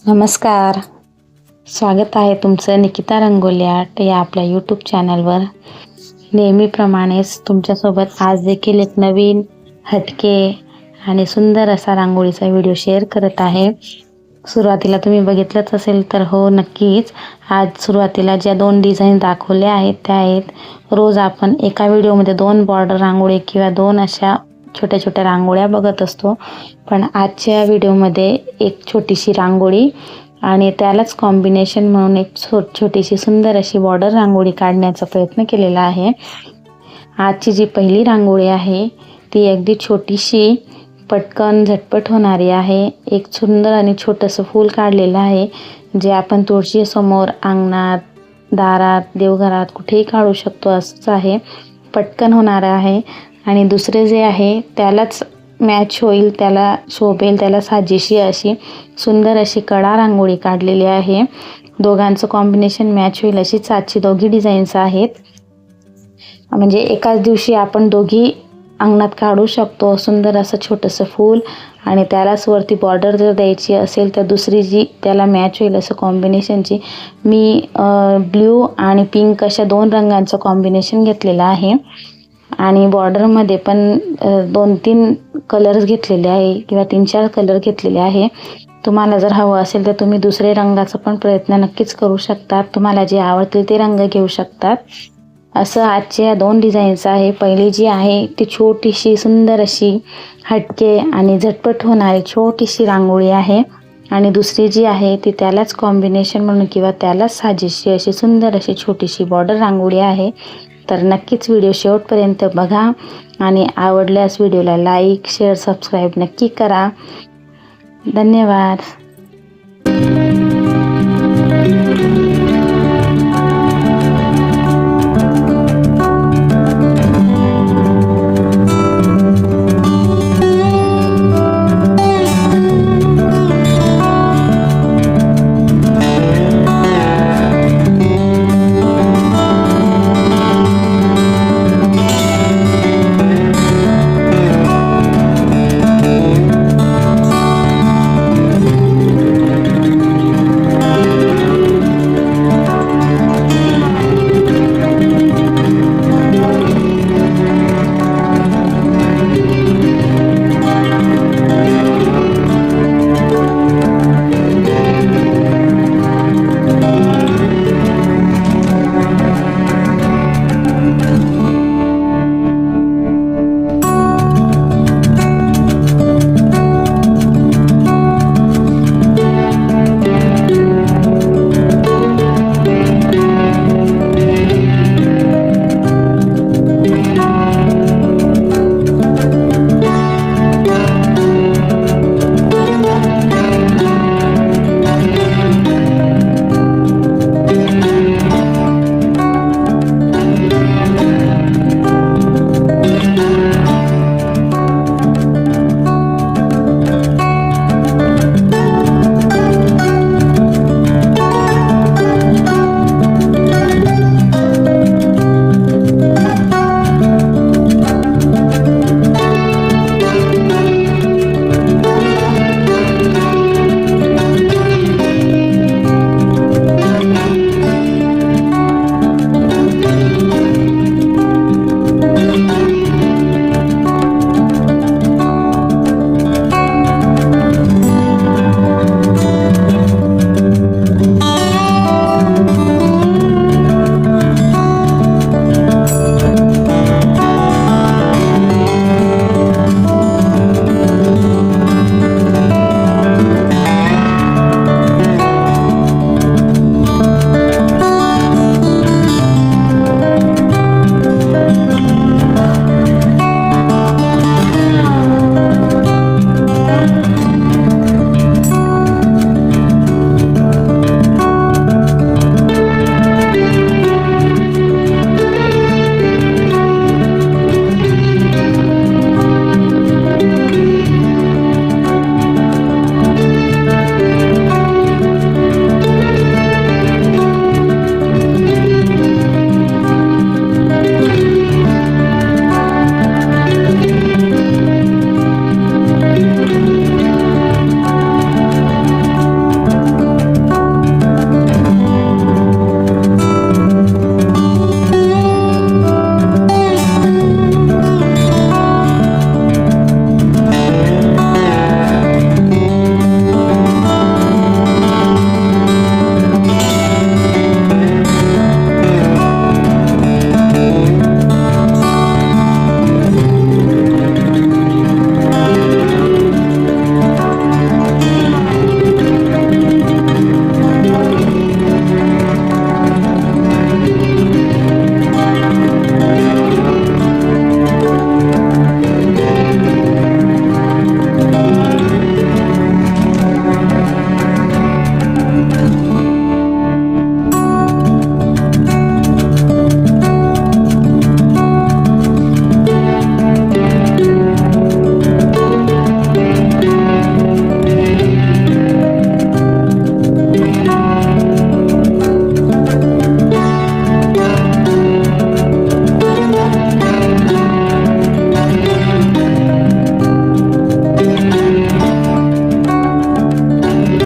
नमस्कार. स्वागत आहे तुमचं निकिता रंगोली आर्ट या आपल्या यूट्यूब चॅनलवर. नेहमीप्रमाणेच तुमच्यासोबत आज देखील एक नवीन हटके आणि सुंदर असा रांगोळीचा व्हिडिओ शेअर करत आहे. सुरुवातीला तुम्ही बघितलंच असेल तर हो नक्कीच. आज सुरुवातीला ज्या 2 डिझाईन दाखवल्या आहेत त्या आहेत. रोज आपण एका व्हिडिओमध्ये 2 बॉर्डर रांगोळी किंवा 2 अशा छोट्या छोट्या रांगोळ्या बघत असतो, पण आजच्या व्हिडिओमध्ये एक छोटीशी रांगोळी आणि त्यालाच कॉम्बिनेशन म्हणून एक छोटीशी सुंदर अशी बॉर्डर रांगोळी काढण्याचा प्रयत्न केलेला आहे. आजची जी पहिली रांगोळी आहे ती अगदी छोटीशी पटकन झटपट होणारी आहे. एक सुंदर आणि छोटंसं फूल काढलेलं आहे, जे आपण तुळशीसमोर, अंगणात, दारात, देवघरात कुठेही काढू शकतो असंच आहे. पटकन होणारं आहे आणि दुसरे जे आहे त्यालाच मॅच होईल, त्याला शोभेल, त्याला साजेशी अशी सुंदर अशी कडा रांगोळी काढलेली आहे. दोघांचं कॉम्बिनेशन मॅच होईल अशीच आजची दोघी डिझाईन्स आहेत. म्हणजे एकाच दिवशी आपण दोघी अंगणात काढू शकतो. सुंदर असं छोटंसं फूल आणि त्यालाच वरती बॉर्डर जर द्यायची असेल तर दुसरी जी त्याला मॅच होईल असं कॉम्बिनेशनची मी ब्ल्यू आणि पिंक अशा 2 रंगांचं कॉम्बिनेशन घेतलेलं आहे. आणि बॉर्डरमध्ये पण 2-3 कलर्स घेतलेले आहे किंवा 3-4 कलर घेतलेले आहे. तुम्हाला जर हवं असेल तर तुम्ही दुसरे रंगाचा पण प्रयत्न नक्कीच करू शकतात. तुम्हाला जे आवडतील ते रंग घेऊ शकतात. असं आजच्या या 2 डिझाईन्स आहे. पहिली जी आहे ती छोटीशी सुंदर अशी हटके आणि झटपट होणारी छोटीशी रांगोळी आहे आणि दुसरी जी आहे ती त्यालाच कॉम्बिनेशन म्हणून किंवा त्यालाच साजेशी अशी सुंदर अशी छोटीशी बॉर्डर रांगोळी आहे. तर नक्कीच व्हिडिओ शेवटपर्यंत बघा आणि आवडल्यास व्हिडिओला लाईक, शेअर, सबस्क्राईब नक्की करा. धन्यवाद.